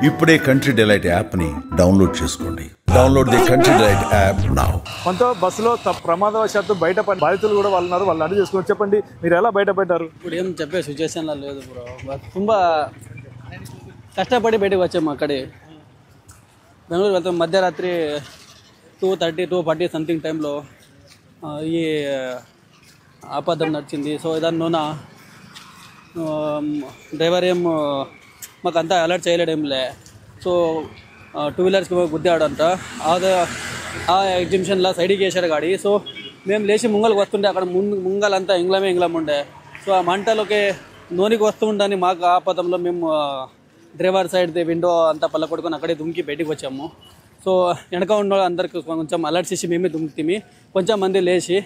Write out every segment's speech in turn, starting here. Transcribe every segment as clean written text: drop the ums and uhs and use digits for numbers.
ఇప్పుడే country delight యాప్ని download చేసుకోండి. Download the country delight app now. కొంత బస్సులో ప్రమాదవశాత్తు బయట బాధితులు కూడా వాళ్ళు ఉన్నారు. వాళ్ళు అడిగి చేసుకొని చెప్పండి, మీరు ఎలా బయటపడ్డారు? ఇప్పుడు ఏం చెప్పే సిచ్యువేషన్లో లేదు బ్రో. ತುಂಬ కష్టపడి బయటకు వచ్చాము. అక్కడే బెంగళూరు వెళ్తాం. మధ్యరాత్రి 2:30, 2:40 సంథింగ్ టైంలో ఈ ఆపదం నడిచింది. సో దానిలోన డ్రైవర్ ఏం మాకు అంతా అలర్ట్ చేయలేడేంలే. సో 2 వీలర్స్కి గుద్దాడంట. ఆ ఎగ్జిబిషన్లో సైడ్కి వేసాడు గాడి. సో మేము లేచి ముంగల్కి వస్తుంటే అక్కడ ముంగలంతా ఇంగ్లం ఉండే. సో ఆ మంటలోకి నూనెకి వస్తూ ఉండని మాకు ఆపదంలో మేము డ్రైవర్ సైడ్ విండో అంతా పళ్ళకొట్టుకొని అక్కడే దుమ్కి బయటికి వచ్చాము. సో వెనక ఉన్న అందరికి కొంచెం అలర్ట్ చేసి మేమే దుమ్కితిమి. కొంచెం మంది లేచి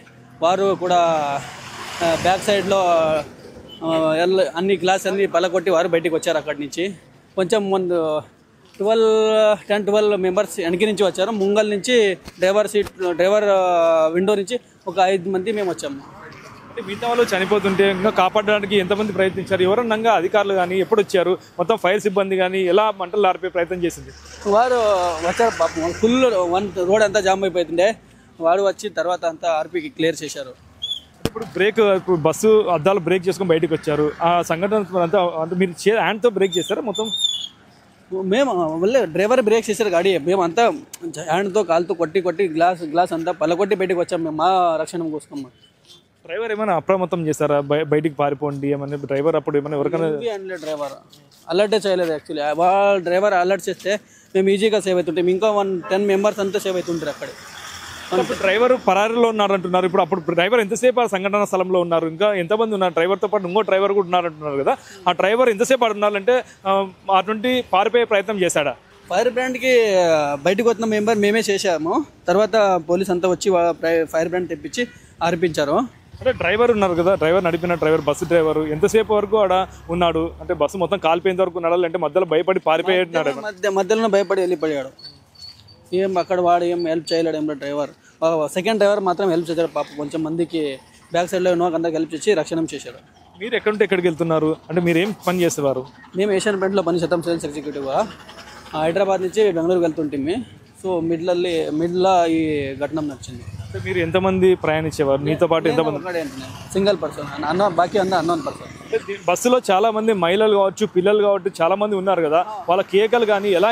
వారు కూడా బ్యాక్ సైడ్లో అన్ని గ్లాస్ అన్ని పళ్ళకొట్టి వారు బయటికి వచ్చారు. అక్కడి నుంచి కొంచెం ముందు 10-12 మెంబర్స్ వెనక నుంచి వచ్చారు. ముంగల్ నుంచి డ్రైవర్ విండో నుంచి ఒక 5 మంది మేము వచ్చాము. అంటే మిగతా వాళ్ళు చనిపోతుంటే ఇంకా కాపాడడానికి ఎంతమంది ప్రయత్నించారు? ఎవరన్నా అధికారులు కానీ ఎప్పుడు వచ్చారు? మొత్తం ఫైర్ సిబ్బంది కానీ ఎలా మంటలు ఆర్పే ప్రయత్నం చేసింది? వారు వచ్చారు పాపం. ఫుల్ రోడ్ అంతా జామ్ అయిపోతుండే. వారు వచ్చి తర్వాత అంతా ఆర్పీకి క్లియర్ చేశారు. ఇప్పుడు బస్సు అద్దాలు బ్రేక్ చేసుకొని బయటకు వచ్చారు. ఆ సంఘటన అంతా అంటే మీరు హ్యాండ్తో బ్రేక్ చేస్తారా? మొత్తం మేము మళ్ళీ డ్రైవర్ బ్రేక్ చేశారు గాడి. మేము అంతా హ్యాండ్తో కాలుతో కొట్టి గ్లాస్ అంతా పళ్ళకొట్టి బయటకు వచ్చాము. మేము మా రక్షణ కోసం. డ్రైవర్ ఏమైనా అప్రమత్తం చేస్తారా? బయటికి పారిపోండి ఏమన్నా డ్రైవర్ అప్పుడు ఏమైనా ఎవరికైనా? డ్రైవర్ అలర్టే చేయలేదు యాక్చువల్లీ. వాళ్ళ డ్రైవర్ అలర్ట్ చేస్తే మేము ఈజీగా సేవ్ అవుతుంటాం. ఇంకా 10 మెంబర్స్ అంతా సేవ్ అవుతుంటారు అక్కడే. డ్రైవర్ పరారీలో ఉన్నారు అంటున్నారు. అప్పుడు డ్రైవర్ ఎంతసేపు ఆ సంఘటన స్థలంలో ఉన్నారు? ఇంకా ఎంతమంది ఉన్నారు? డ్రైవర్తో పాటు ఇంకో డ్రైవర్ కూడా ఉన్నారంటున్నారు కదా. ఆ డ్రైవర్ ఎంతసేపు ఉన్నారంటే అటువంటి పారిపోయే ప్రయత్నం చేశాడా? ఫైర్ బ్రాండ్కి బయటకు వచ్చిన మెంబర్ మేమే చేశాము. తర్వాత పోలీస్ అంతా వచ్చి ఫైర్ బ్రాండ్ తెప్పించి ఆర్పించారు. అంటే డ్రైవర్ ఉన్నారు కదా, డ్రైవర్ నడిపిన డ్రైవర్, బస్సు డ్రైవర్ ఎంతసేపు వరకు ఆడ ఉన్నాడు? అంటే బస్సు మొత్తం కాలిపోయేంత వరకు నడాలంటే మధ్యలో భయపడి పారిపోయాడు. మధ్యలో భయపడి వెళ్ళిపోయాడు. ఏం అక్కడ వాడు ఏం హెల్ప్ చేయలేడు. ఏం డ్రైవర్ సెకండ్ డ్రైవర్ మాత్రం హెల్ప్ చేశాడు. పాప కొంచెం మందికి బ్యాక్ సైడ్లో ఉన్న అందరికి హెల్ప్ చేసి రక్షణ చేశాడు. మీరు ఎక్కడుంటే ఎక్కడికి వెళ్తున్నారు? అంటే మీరు ఏం పని చేసేవారు? మేము ఏషియన్ పెయింట్లో పనిచేస్తాం సేల్స్ ఎగ్జిక్యూటివ్గా. హైదరాబాద్ నుంచి బెంగళూరుకి వెళ్తుంటే సో మిడ్లో ఈ ఘటన నచ్చింది. అంటే మీరు ఎంతమంది ప్రయాణించేవారు? మీతో పాటు ఎంతమంది? Single person. బాకీ అన్నోన్ పర్సన్. బస్సులో చాలా మంది మహిళలు కావచ్చు, పిల్లలు కావచ్చు, చాలా మంది ఉన్నారు కదా. వాళ్ళ కేకలు కానీ ఎలా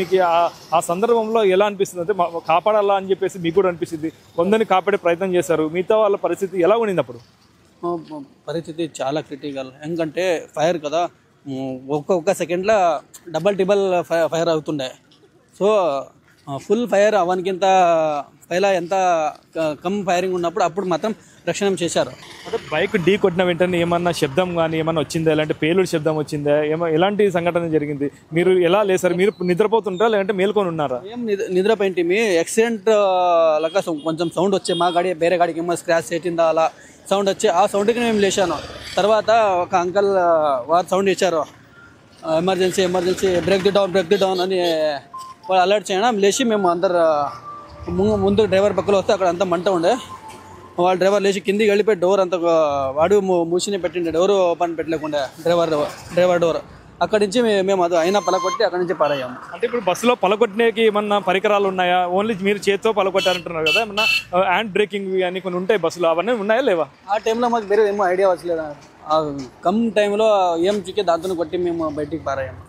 మీకు ఆ సందర్భంలో ఎలా అనిపిస్తుంది? అంటే కాపాడాలా అని చెప్పేసి మీకు కూడా అనిపిస్తుంది. కొందరిని కాపాడే ప్రయత్నం చేశారు. మిగతా వాళ్ళ పరిస్థితి ఎలా ఉండింది అప్పుడు? పరిస్థితి చాలా క్రిటికల్. ఎందుకంటే ఫైర్ కదా, ఒక్క సెకండ్లో డబల్ ఫైర్ అవుతుండే. సో ఫుల్ ఫైర్ అవనికింత పైలా ఎంత కమ్ ఫైరింగ్ ఉన్నప్పుడు అప్పుడు మాత్రం రక్షణ చేశారు. అంటే బైక్ ఢీ కొట్టిన వెంటనే ఏమన్నా శబ్దం కానీ ఏమన్నా వచ్చిందా? లేదంటే పేలుడు శబ్దం వచ్చిందా? ఎలాంటి సంఘటన జరిగింది? మీరు ఎలా లేసారు? మీరు నిద్రపోతుంటారా లేదంటే మేల్కొని ఉన్నారా? ఏం నిద్రపోయింటి. మీ యాక్సిడెంట్ లాగా కొంచెం సౌండ్ వచ్చే మా గాడి వేరే గాడికి ఏమో స్క్రాచ్ చేసిందా అలా సౌండ్ వచ్చి ఆ సౌండ్కి మేము లేచాను. తర్వాత ఒక అంకల్ వారు సౌండ్ ఇచ్చారు, ఎమర్జెన్సీ బ్రేక్ ది డౌన్ అని వాళ్ళు అలర్ట్ చేయడం. లేచి మేము అందరు ముందు డ్రైవర్ పక్కలో వస్తే అక్కడ అంతా మంట ఉండే. వాళ్ళ డ్రైవర్ లేచి కిందికి వెళ్ళిపోయి డోర్ అంతా వాడు మూసిని పెట్టిండే, డోర్ ఓపెన్ పెట్టలేకుండా డ్రైవర్ డోర్. అక్కడి నుంచి మేము అది అయినా పలకొట్టి అక్కడి నుంచి పారయ్యాము. అంటే ఇప్పుడు బస్సులో పలకొట్టడానికి ఏమన్నా పరికరాలు ఉన్నాయా? ఓన్లీ మీరు చేతితో పలకొట్టారంటున్నారు కదా, ఏమన్నా హ్యాండ్ బ్రేకింగ్ అని కొన్ని ఉంటాయి బస్సులో, అవన్నీ ఉన్నాయా లేవా? ఆ టైంలో మాకు వేరే ఏమో ఐడియా వచ్చలేదు. కమ్ టైంలో ఏం చిక్కి దాంతో కొట్టి మేము బయటికి పారయ్యాము.